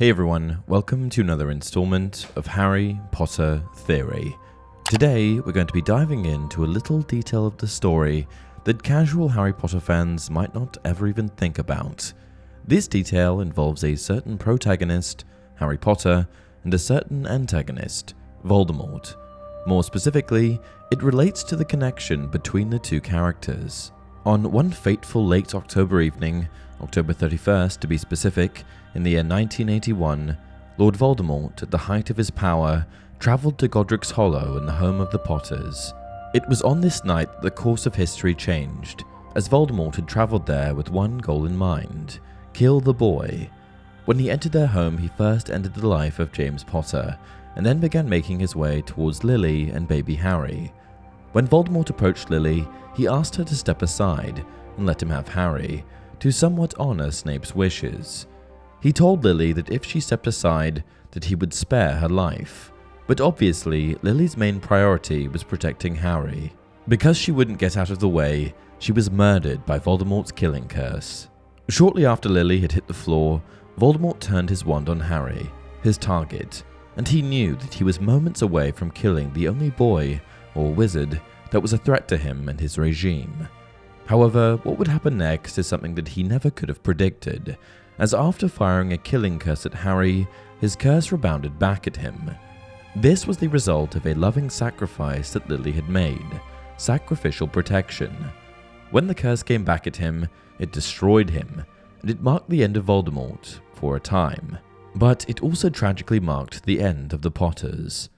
Hey everyone, welcome to another installment of Harry Potter Theory. Today we're going to be diving into a little detail of the story that casual Harry Potter fans might not ever even think about. This detail involves a certain protagonist, Harry Potter, and a certain antagonist, Voldemort. More specifically, it relates to the connection between the two characters. On one fateful late October evening, October 31st to be specific, in the year 1981, Lord Voldemort, at the height of his power, travelled to Godric's Hollow in the home of the Potters. It was on this night that the course of history changed, as Voldemort had travelled there with one goal in mind: kill the boy. When he entered their home, he first ended the life of James Potter, and then began making his way towards Lily and baby Harry. When Voldemort approached Lily, he asked her to step aside and let him have Harry, to somewhat honour Snape's wishes. He told Lily that if she stepped aside, that he would spare her life. But obviously, Lily's main priority was protecting Harry. Because she wouldn't get out of the way, she was murdered by Voldemort's killing curse. Shortly after Lily had hit the floor, Voldemort turned his wand on Harry, his target, and he knew that he was moments away from killing the only boy, or wizard, that was a threat to him and his regime. However, what would happen next is something that he never could have predicted, as after firing a killing curse at Harry, his curse rebounded back at him. This was the result of a loving sacrifice that Lily had made, sacrificial protection. When the curse came back at him, it destroyed him, and it marked the end of Voldemort, for a time. But it also tragically marked the end of the Potters.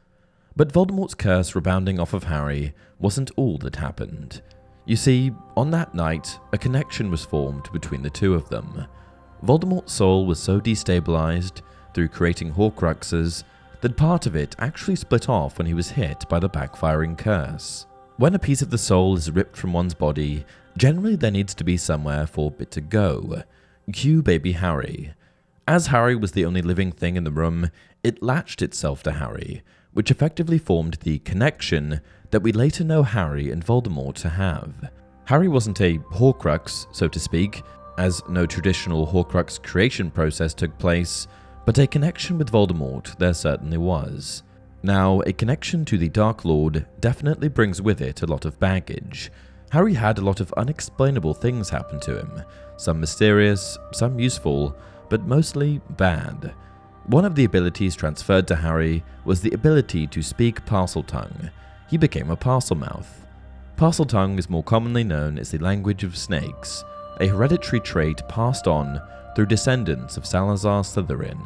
But Voldemort's curse rebounding off of Harry wasn't all that happened. You see, on that night, a connection was formed between the two of them. Voldemort's soul was so destabilized through creating Horcruxes that part of it actually split off when he was hit by the backfiring curse. When a piece of the soul is ripped from one's body, generally there needs to be somewhere for it to go. Cue baby Harry. As Harry was the only living thing in the room, it latched itself to Harry, which effectively formed the connection that we later know Harry and Voldemort to have. Harry wasn't a Horcrux, so to speak, as no traditional Horcrux creation process took place, but a connection with Voldemort there certainly was. Now, a connection to the Dark Lord definitely brings with it a lot of baggage. Harry had a lot of unexplainable things happen to him, some mysterious, some useful, but mostly bad. One of the abilities transferred to Harry was the ability to speak Parseltongue. He became a Parselmouth. Parseltongue is more commonly known as the language of snakes, a hereditary trait passed on through descendants of Salazar Slytherin.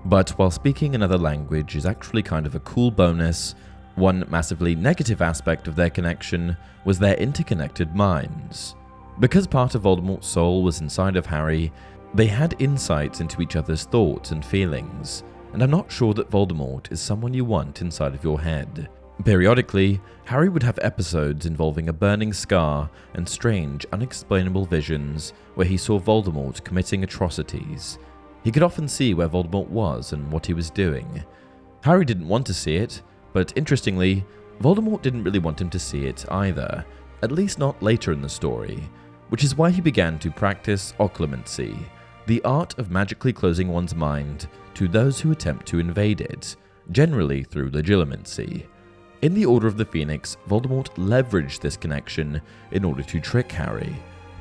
But while speaking another language is actually kind of a cool bonus, one massively negative aspect of their connection was their interconnected minds. Because part of Voldemort's soul was inside of Harry, they had insights into each other's thoughts and feelings, and I'm not sure that Voldemort is someone you want inside of your head. Periodically, Harry would have episodes involving a burning scar and strange, unexplainable visions where he saw Voldemort committing atrocities. He could often see where Voldemort was and what he was doing. Harry didn't want to see it, but interestingly, Voldemort didn't really want him to see it either, at least not later in the story, which is why he began to practice Occlumency, the art of magically closing one's mind to those who attempt to invade it, generally through legilimency. In the Order of the Phoenix, Voldemort leveraged this connection in order to trick Harry,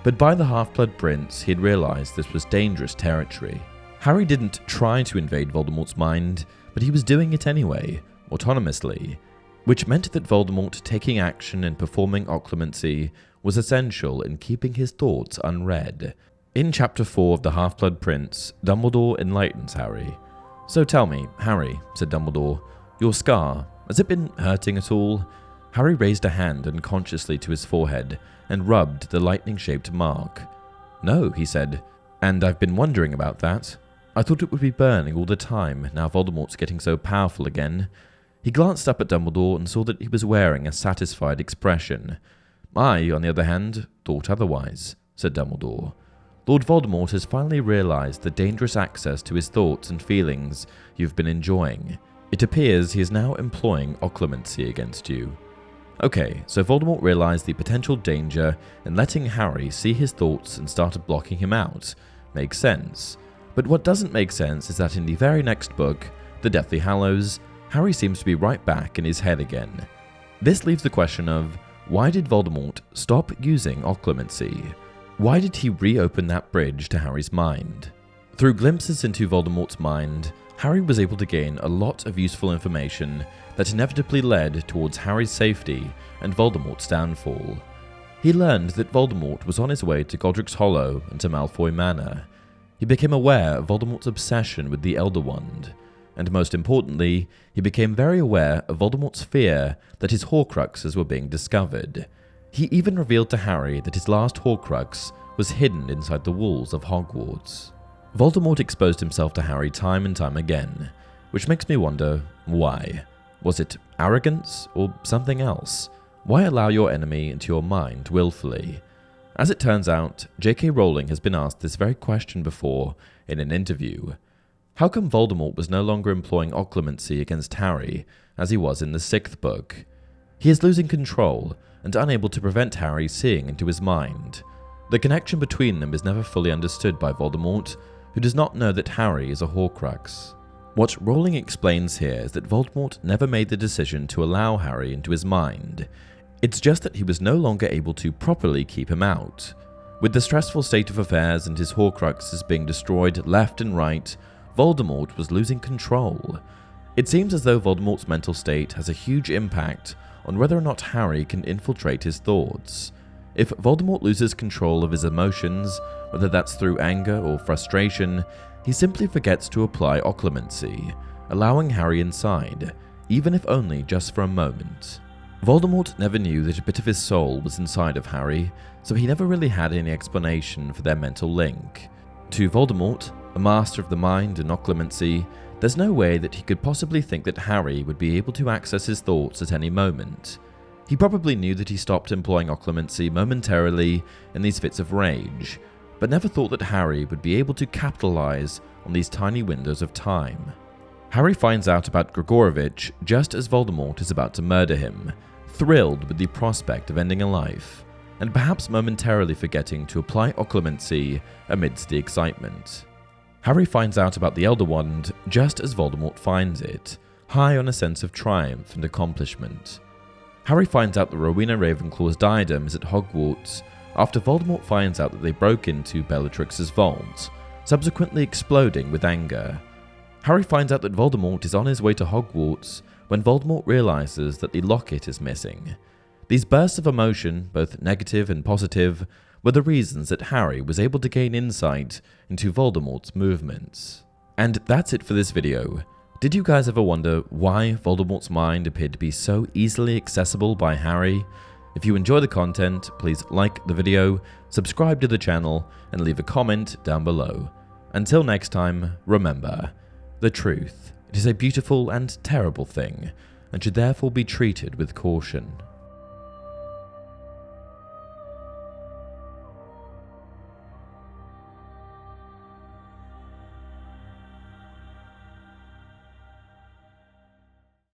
but by the Half-Blood Prince, he had realized this was dangerous territory. Harry didn't try to invade Voldemort's mind, but he was doing it anyway, autonomously, which meant that Voldemort taking action and performing Occlumency was essential in keeping his thoughts unread. In Chapter 4 of the Half-Blood Prince, Dumbledore enlightens Harry. "So tell me, Harry," said Dumbledore, "your scar, has it been hurting at all?" Harry raised a hand unconsciously to his forehead and rubbed the lightning-shaped mark. "No," he said, "and I've been wondering about that. I thought it would be burning all the time, now Voldemort's getting so powerful again." He glanced up at Dumbledore and saw that he was wearing a satisfied expression. "I, on the other hand, thought otherwise," said Dumbledore. "Lord Voldemort has finally realized the dangerous access to his thoughts and feelings you've been enjoying. It appears he is now employing Occlumency against you." Okay, so Voldemort realized the potential danger in letting Harry see his thoughts and started blocking him out. Makes sense. But what doesn't make sense is that in the very next book, The Deathly Hallows, Harry seems to be right back in his head again. This leaves the question of, why did Voldemort stop using Occlumency? Why did he reopen that bridge to Harry's mind? Through glimpses into Voldemort's mind, Harry was able to gain a lot of useful information that inevitably led towards Harry's safety and Voldemort's downfall. He learned that Voldemort was on his way to Godric's Hollow and to Malfoy Manor. He became aware of Voldemort's obsession with the Elder Wand, and most importantly, he became very aware of Voldemort's fear that his Horcruxes were being discovered. He even revealed to Harry that his last Horcrux was hidden inside the walls of Hogwarts. Voldemort exposed himself to Harry time and time again, which makes me wonder, why? Was it arrogance or something else? Why allow your enemy into your mind willfully? As it turns out, J.K. Rowling has been asked this very question before in an interview. How come Voldemort was no longer employing Occlumency against Harry as he was in the 6th book? He is losing control and unable to prevent Harry seeing into his mind. The connection between them is never fully understood by Voldemort, who does not know that Harry is a Horcrux. What Rowling explains here is that Voldemort never made the decision to allow Harry into his mind. It's just that he was no longer able to properly keep him out. With the stressful state of affairs and his Horcruxes being destroyed left and right, Voldemort was losing control. It seems as though Voldemort's mental state has a huge impact on whether or not Harry can infiltrate his thoughts. If Voldemort loses control of his emotions, whether that's through anger or frustration, he simply forgets to apply Occlumency, allowing Harry inside, even if only just for a moment. Voldemort never knew that a bit of his soul was inside of Harry, so he never really had any explanation for their mental link. To Voldemort, a master of the mind and Occlumency, there's no way that he could possibly think that Harry would be able to access his thoughts at any moment. He probably knew that he stopped employing Occlumency momentarily in these fits of rage, but never thought that Harry would be able to capitalize on these tiny windows of time. Harry finds out about Gregorovitch just as Voldemort is about to murder him, thrilled with the prospect of ending a life, and perhaps momentarily forgetting to apply Occlumency amidst the excitement. Harry finds out about the Elder Wand just as Voldemort finds it, high on a sense of triumph and accomplishment. Harry finds out that Rowena Ravenclaw's diadem is at Hogwarts after Voldemort finds out that they broke into Bellatrix's vault, subsequently exploding with anger. Harry finds out that Voldemort is on his way to Hogwarts when Voldemort realizes that the locket is missing. These bursts of emotion, both negative and positive, were the reasons that Harry was able to gain insight into Voldemort's movements. And that's it for this video. Did you guys ever wonder why Voldemort's mind appeared to be so easily accessible by Harry? If you enjoy the content, please like the video, subscribe to the channel, and leave a comment down below. Until next time, remember, the truth, it is a beautiful and terrible thing, and should therefore be treated with caution.